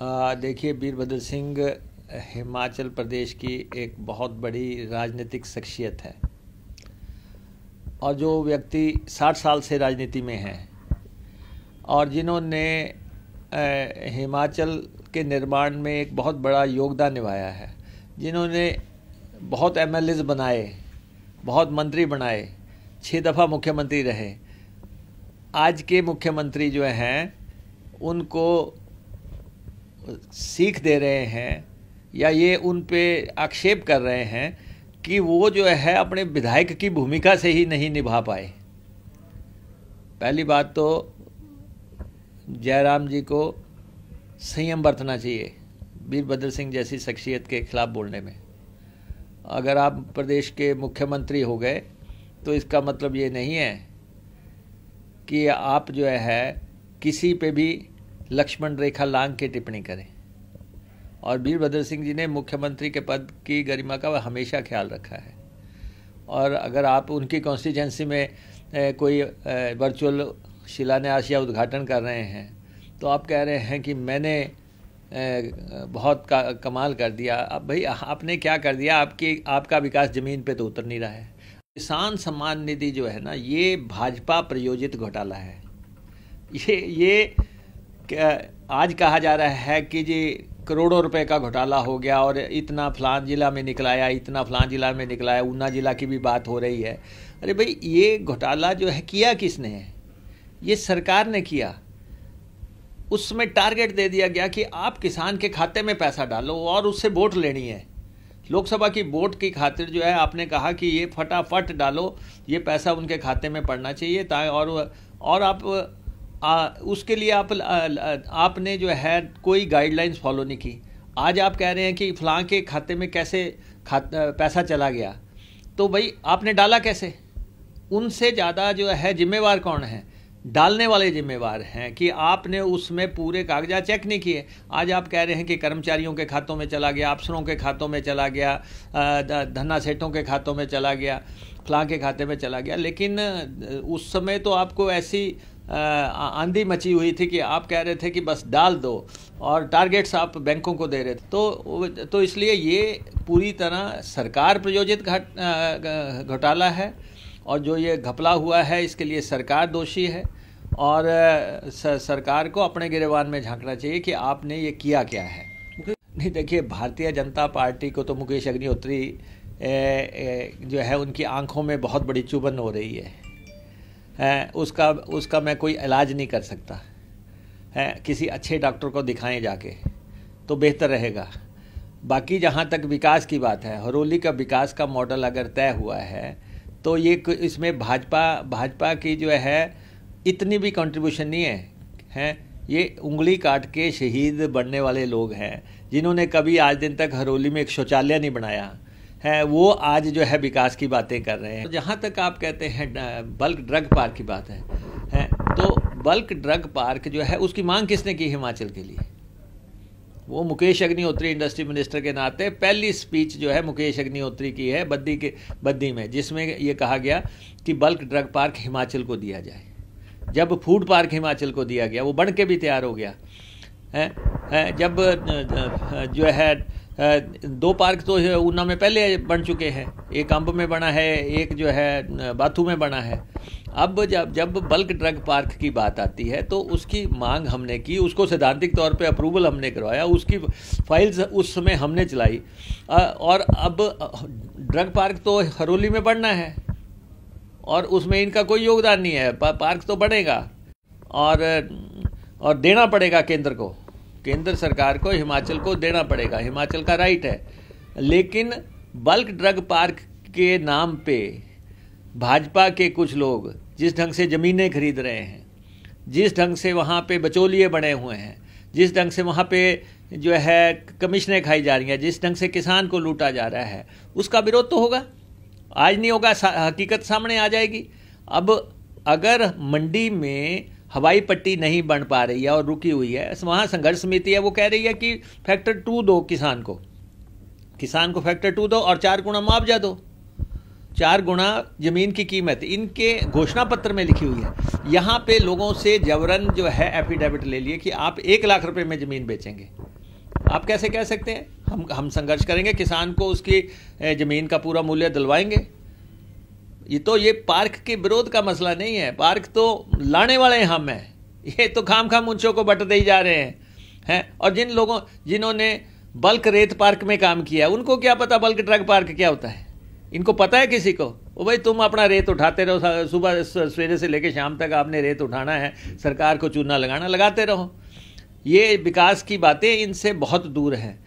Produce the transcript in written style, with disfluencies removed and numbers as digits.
देखिए, वीरभद्र सिंह हिमाचल प्रदेश की एक बहुत बड़ी राजनीतिक शख्सियत है और जो व्यक्ति 60 साल से राजनीति में हैं और जिन्होंने हिमाचल के निर्माण में एक बहुत बड़ा योगदान निभाया है, जिन्होंने बहुत एमएलएज बनाए, बहुत मंत्री बनाए, 6 दफ़ा मुख्यमंत्री रहे। आज के मुख्यमंत्री जो हैं उनको सीख दे रहे हैं या ये उन पे आक्षेप कर रहे हैं कि वो जो है अपने विधायक की भूमिका से ही नहीं निभा पाए। पहली बात तो जयराम जी को संयम बरतना चाहिए वीरभद्र सिंह जैसी शख्सियत के खिलाफ बोलने में। अगर आप प्रदेश के मुख्यमंत्री हो गए तो इसका मतलब ये नहीं है कि आप जो है किसी पे भी लक्ष्मण रेखा लांघ के टिप्पणी करें। और वीरभद्र सिंह जी ने मुख्यमंत्री के पद की गरिमा का हमेशा ख्याल रखा है। और अगर आप उनकी कॉन्स्टिट्यूंसी में कोई वर्चुअल शिलान्यास या उद्घाटन कर रहे हैं तो आप कह रहे हैं कि मैंने बहुत कमाल कर दिया। अब भाई आपने क्या कर दिया? आपका विकास ज़मीन पे तो उतर नहीं रहा है। किसान सम्मान निधि जो है ना, ये भाजपा प्रायोजित घोटाला है। ये आज कहा जा रहा है कि जी करोड़ों रुपए का घोटाला हो गया और इतना फलान जिला में निकलाया, इतना फलान जिला में निकलाया, ऊना जिला की भी बात हो रही है। अरे भाई, ये घोटाला जो है किया किसने है? ये सरकार ने किया। उसमें टारगेट दे दिया गया कि आप किसान के खाते में पैसा डालो और उससे वोट लेनी है। लोकसभा की वोट की खातिर जो है आपने कहा कि ये फटाफट डालो, ये पैसा उनके खाते में पड़ना चाहिए। और आप उसके लिए आपने जो है कोई गाइडलाइंस फॉलो नहीं की। आज आप कह रहे हैं कि फलां के खाते में कैसे पैसा चला गया, तो भाई आपने डाला कैसे? उनसे ज़्यादा जो है जिम्मेवार कौन है? डालने वाले जिम्मेवार हैं कि आपने उसमें पूरे कागजात चेक नहीं किए। आज आप कह रहे हैं कि कर्मचारियों के खातों में चला गया, अफसरों के खातों में चला गया, धन्ना सेठों के खातों में चला गया, फलां के खाते में चला गया। लेकिन उस समय तो आपको ऐसी आंधी मची हुई थी कि आप कह रहे थे कि बस डाल दो और टारगेट्स आप बैंकों को दे रहे थे। तो इसलिए ये पूरी तरह सरकार प्रायोजित घोटाला है और जो ये घपला हुआ है इसके लिए सरकार दोषी है। और सरकार को अपने गिरेबान में झांकना चाहिए कि आपने ये किया क्या है। नहीं, देखिए, भारतीय जनता पार्टी को तो मुकेश अग्निहोत्री जो है उनकी आंखों में बहुत बड़ी चुभन हो रही है। उसका मैं कोई इलाज नहीं कर सकता है। किसी अच्छे डॉक्टर को दिखाएं जाके तो बेहतर रहेगा। बाकी जहाँ तक विकास की बात है, हरोली का विकास का मॉडल अगर तय हुआ है तो ये इसमें भाजपा की जो है इतनी भी कंट्रीब्यूशन नहीं है। ये उंगली काट के शहीद बनने वाले लोग हैं जिन्होंने कभी आज दिन तक हरोली में एक शौचालय नहीं बनाया है, वो आज जो है विकास की बातें कर रहे हैं। तो जहाँ तक आप कहते हैं बल्क ड्रग पार्क की बात है तो बल्क ड्रग पार्क जो है उसकी मांग किसने की हिमाचल के लिए? वो मुकेश अग्निहोत्री इंडस्ट्री मिनिस्टर के नाते पहली स्पीच जो है मुकेश अग्निहोत्री की है बद्दी में, जिसमें ये कहा गया कि बल्क ड्रग पार्क हिमाचल को दिया जाए। जब फूड पार्क हिमाचल को दिया गया, वो बन के भी तैयार हो गया है। जब जो है 2 पार्क तो ऊना में पहले बन चुके हैं, एक अंब में बना है, एक जो है बाथू में बना है। अब जब बल्क ड्रग पार्क की बात आती है तो उसकी मांग हमने की, उसको सैद्धांतिक तौर पे अप्रूवल हमने करवाया, उसकी फाइल्स उस समय हमने चलाई। और अब ड्रग पार्क तो हरोली में बनना है और उसमें इनका कोई योगदान नहीं है। पार्क तो बनेगा और देना पड़ेगा केंद्र को, केंद्र सरकार को हिमाचल को देना पड़ेगा, हिमाचल का राइट है। लेकिन बल्क ड्रग पार्क के नाम पे भाजपा के कुछ लोग जिस ढंग से ज़मीनें खरीद रहे हैं, जिस ढंग से वहाँ पे बचौलिए बने हुए हैं, जिस ढंग से वहाँ पे जो है कमीशनें खाई जा रही हैं, जिस ढंग से किसान को लूटा जा रहा है, उसका विरोध तो होगा। आज नहीं होगा, हकीकत सामने आ जाएगी। अब अगर मंडी में हवाई पट्टी नहीं बन पा रही है और रुकी हुई है, वहाँ संघर्ष समिति है, वो कह रही है कि फैक्टर 2 दो किसान को फैक्टर 2 दो और 4 गुना मुआवजा दो। 4 गुना ज़मीन की कीमत इनके घोषणा पत्र में लिखी हुई है। यहाँ पे लोगों से जबरन जो है एफिडेविट ले लिए कि आप 1 लाख रुपए में ज़मीन बेचेंगे। आप कैसे कह सकते हैं? हम संघर्ष करेंगे, किसान को उसकी ज़मीन का पूरा मूल्य दिलवाएंगे। ये पार्क के विरोध का मसला नहीं है, पार्क तो लाने वाले हम हैं। ये तो खाम ऊंचों को बट दे जा रहे हैं। और जिन्होंने बल्क रेत पार्क में काम किया उनको क्या पता बल्क ट्रक पार्क क्या होता है? इनको पता है किसी को? वो भाई तुम अपना रेत उठाते रहो, सुबह सवेरे से लेकर शाम तक आपने रेत उठाना है, सरकार को चूना लगाना, लगाते रहो। ये विकास की बातें इनसे बहुत दूर हैं।